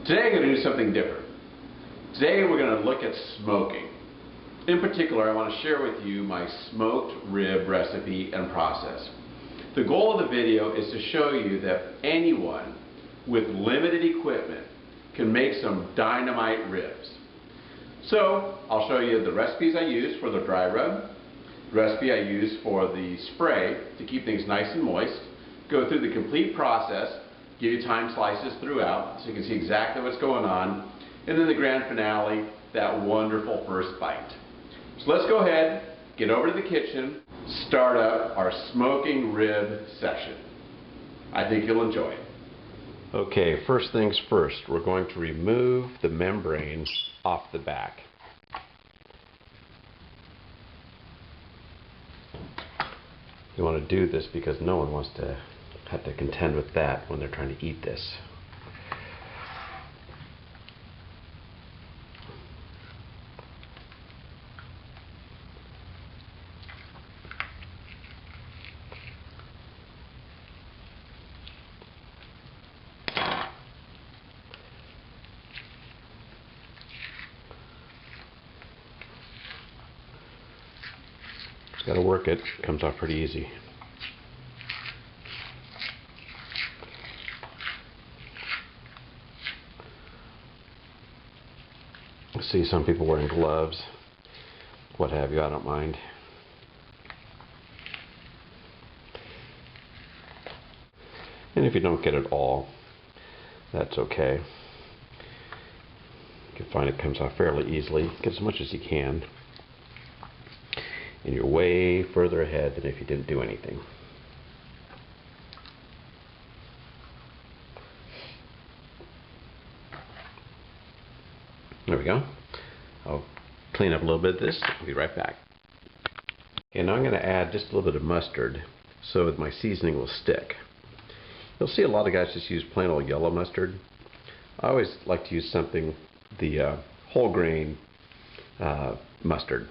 Today I'm going to do something different. Today we're going to look at smoking. In particular, I want to share with you my smoked rib recipe and process. The goal of the video is to show you that anyone with limited equipment can make some dynamite ribs. So I'll show you the recipes I use for the dry rub, the recipe I use for the spray to keep things nice and moist, go through the complete process, give you time slices throughout so you can see exactly what's going on, and then the grand finale, that wonderful first bite. So let's go ahead, get over to the kitchen, start up our smoking rib session. I think you'll enjoy it. Okay, first things first, we're going to remove the membrane off the back. You want to do this because no one wants to have to contend with that when they're trying to eat this. Just got to work it. Comes off pretty easy. See some people wearing gloves, what have you, I don't mind. And if you don't get it all, that's okay. You can find it comes off fairly easily. Get as much as you can. And you're way further ahead than if you didn't do anything. There we go. I'll clean up a little bit of this. I'll be right back. Okay, now I'm going to add just a little bit of mustard so that my seasoning will stick. You'll see a lot of guys just use plain old yellow mustard. I always like to use something, the whole grain mustard.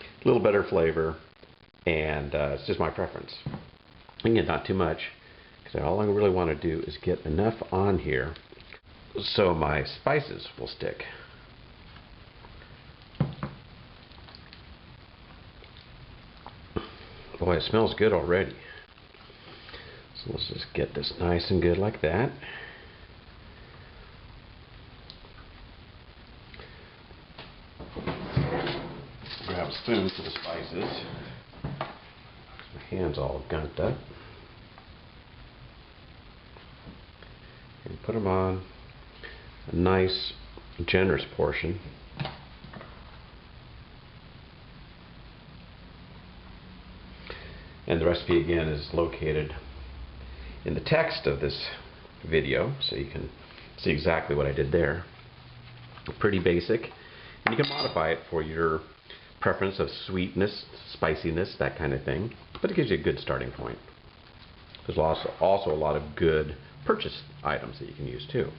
A little better flavor, and it's just my preference. Again, not too much, because all I really want to do is get enough on here so my spices will stick. Boy, it smells good already. So let's just get this nice and good like that. Grab a spoon for the spices. My hand's all gunked up. And put them on a nice, generous portion. And the recipe again is located in the text of this video, so you can see exactly what I did there. Pretty basic, and you can modify it for your preference of sweetness, spiciness, that kind of thing, but it gives you a good starting point. There's also a lot of good purchase items that you can use too.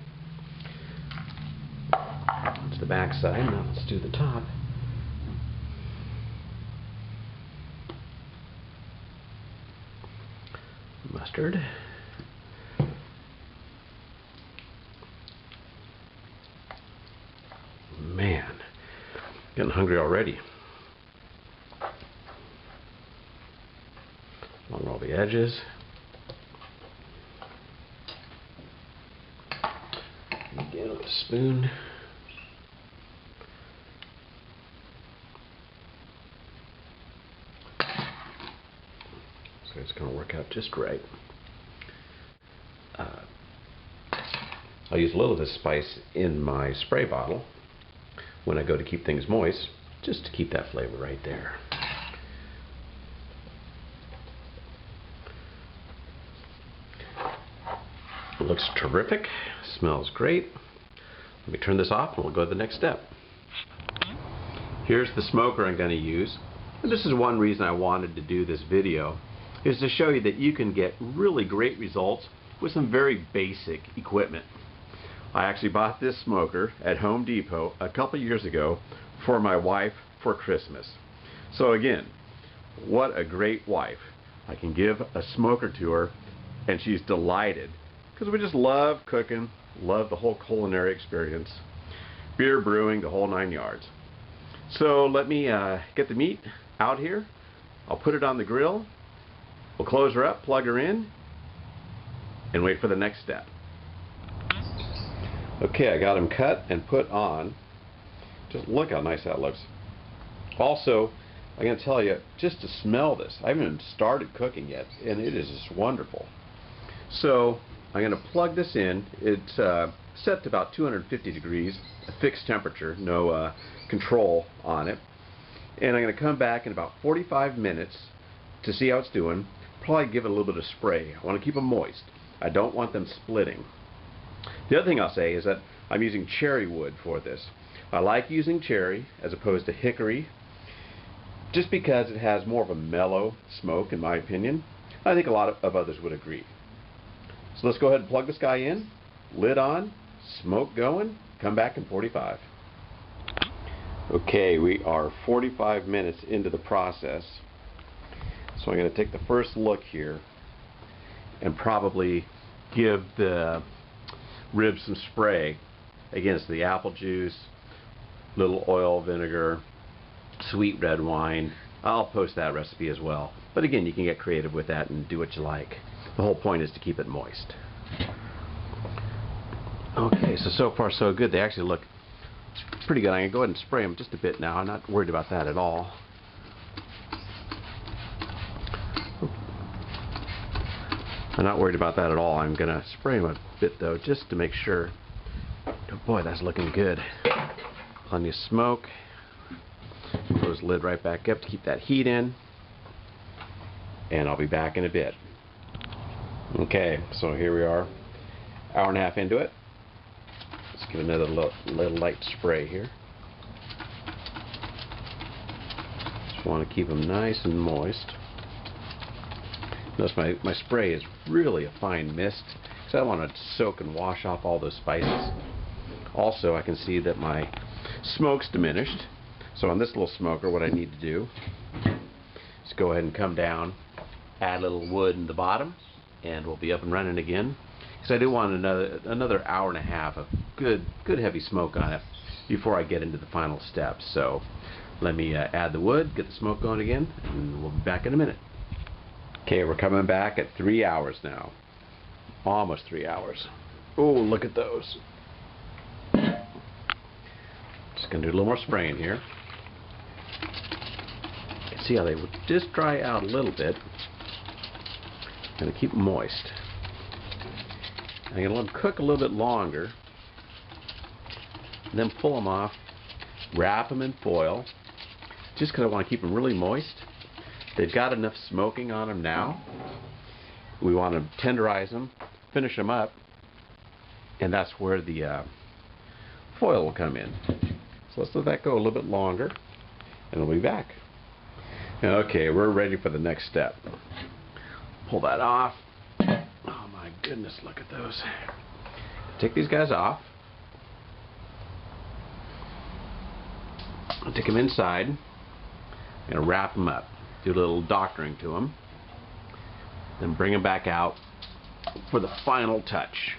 That's the back side. Now let's do the top. Mustard. Man, getting hungry already. Along all the edges. Again with a spoon. So it's going to work out just right. I'll use a little of this spice in my spray bottle when I go to keep things moist, just to keep that flavor right there. It looks terrific, smells great. Let me turn this off and we'll go to the next step. Here's the smoker I'm going to use. And this is one reason I wanted to do this video, is to show you that you can get really great results with some very basic equipment. I actually bought this smoker at Home Depot a couple years ago for my wife for Christmas. So again, what a great wife. I can give a smoker to her and she's delighted because we just love cooking, love the whole culinary experience, beer, brewing, the whole 9 yards. So let me get the meat out here. I'll put it on the grill. We'll close her up, plug her in, and wait for the next step. Okay, I got them cut and put on. Just look how nice that looks. Also, I'm going to tell you, just to smell this, I haven't even started cooking yet, and it is just wonderful. So I'm going to plug this in. It's set to about 250 degrees, a fixed temperature, no control on it. And I'm going to come back in about 45 minutes to see how it's doing. Probably give it a little bit of spray. I want to keep them moist. I don't want them splitting. The other thing I'll say is that I'm using cherry wood for this. I like using cherry as opposed to hickory, just because it has more of a mellow smoke, in my opinion. I think a lot of others would agree. So let's go ahead and plug this guy in, lid on, smoke going, come back in 45. Okay, we are 45 minutes into the process. So I'm going to take the first look here and probably give the ribs some spray against the apple juice, little oil, vinegar, sweet red wine. I'll post that recipe as well. But again, you can get creative with that and do what you like. The whole point is to keep it moist. Okay, so far so good. They actually look pretty good. I'm going to go ahead and spray them just a bit now. I'm not worried about that at all. I'm not worried about that at all. I'm going to spray them a bit though, just to make sure. Oh boy, that's looking good. Plenty of smoke. Close the lid right back up to keep that heat in. And I'll be back in a bit. Okay, so here we are, hour and a half into it. Let's give another little light spray here. Just want to keep them nice and moist. Notice my spray is really a fine mist, because I don't want to soak and wash off all those spices. Also, I can see that my smoke's diminished. So on this little smoker, what I need to do is go ahead and come down, add a little wood in the bottom, and we'll be up and running again. Because I do want another hour and a half of good heavy smoke on it before I get into the final steps. So let me add the wood, get the smoke going again, and we'll be back in a minute. Okay, we're coming back at 3 hours now. Almost 3 hours. Oh, look at those. Just going to do a little more spraying here. You can see how they would just dry out a little bit. Going to keep them moist. I'm going to let them cook a little bit longer. And then pull them off. Wrap them in foil. Just because I want to keep them really moist. They've got enough smoking on them now. We want to tenderize them, finish them up, and that's where the foil will come in. So let's let that go a little bit longer, and we'll be back. Okay, we're ready for the next step. Pull that off. Oh my goodness, look at those. Take these guys off. I'll take them inside. I'm going to wrap them up. Do a little doctoring to them. Then bring them back out for the final touch.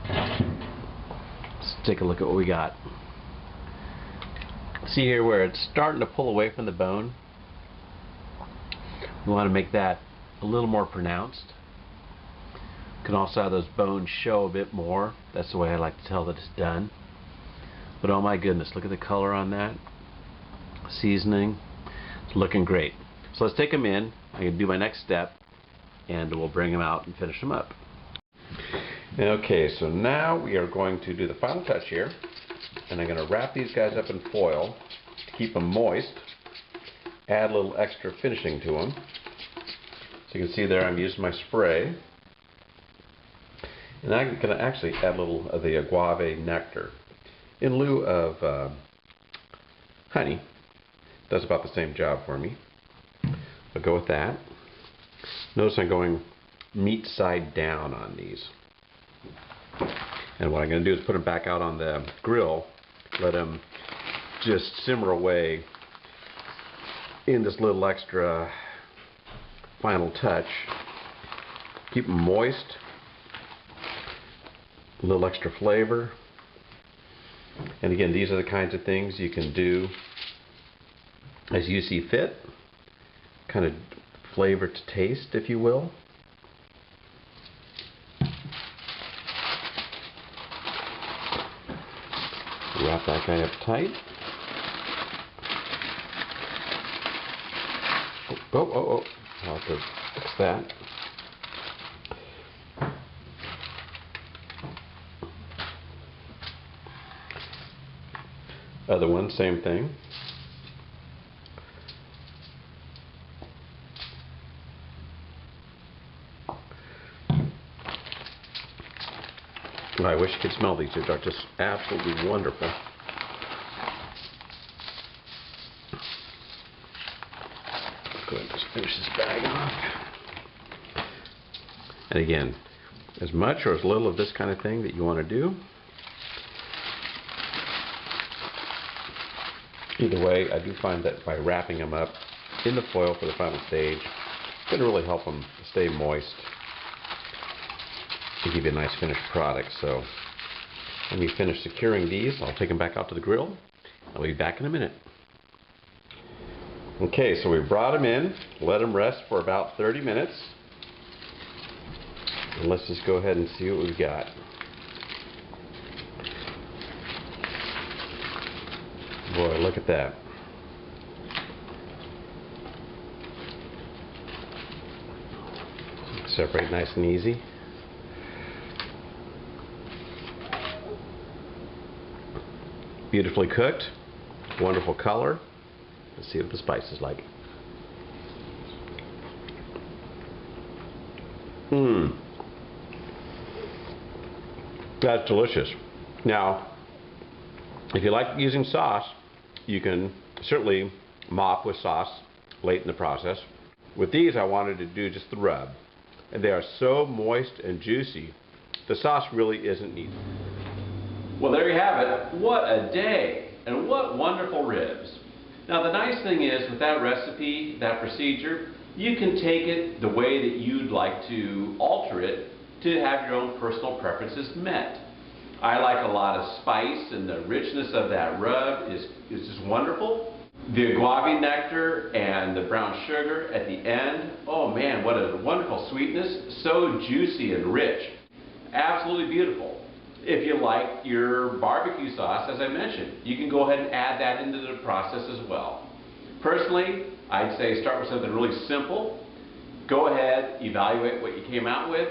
Let's take a look at what we got. See here where it's starting to pull away from the bone? We want to make that a little more pronounced. You can also have those bones show a bit more. That's the way I like to tell that it's done. But oh my goodness, look at the color on that. Seasoning. It's looking great. So let's take them in. I'm going to do my next step, and we'll bring them out and finish them up. Okay, so now we are going to do the final touch here, and I'm going to wrap these guys up in foil to keep them moist. Add a little extra finishing to them. So you can see there I'm using my spray. And I'm going to actually add a little of the agave nectar in lieu of honey. Does about the same job for me. I'll go with that. Notice I'm going meat side down on these. And what I'm going to do is put them back out on the grill, let them just simmer away in this little extra final touch Keep them moist. A little extra flavor. And again, these are the kinds of things you can do as you see fit. Kind of flavor to taste, if you will. Wrap that guy up tight. Oh. I'll have to fix that. Other one, same thing. I wish you could smell these. They're just absolutely wonderful. Go ahead and just finish this bag off. And again, as much or as little of this kind of thing that you want to do. Either way, I do find that by wrapping them up in the foil for the final stage, it's going to really help them stay moist and give you a nice finished product. So when we finish securing these, I'll take them back out to the grill. I'll be back in a minute. Okay, so we brought them in, let them rest for about 30 minutes. And let's just go ahead and see what we've got. Boy, look at that. Separate nice and easy. Beautifully cooked, wonderful color. Let's see what the spice is like. That's delicious. Now, if you like using sauce, you can certainly mop with sauce late in the process. With these, I wanted to do just the rub. And they are so moist and juicy, the sauce really isn't needed. Well, there you have it. What a day, and what wonderful ribs. Now, the nice thing is, with that recipe, that procedure, you can take it the way that you'd like to alter it to have your own personal preferences met. I like a lot of spice, and the richness of that rub is just wonderful. The guava nectar and the brown sugar at the end, oh man, what a wonderful sweetness. So juicy and rich. Absolutely beautiful. If you like your barbecue sauce, as I mentioned, you can go ahead and add that into the process as well. Personally, I'd say start with something really simple. Go ahead, evaluate what you came out with,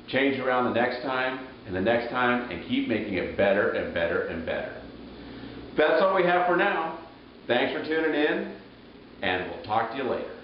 change around the next time, and the next time, and keep making it better and better and better. That's all we have for now. Thanks for tuning in, and we'll talk to you later.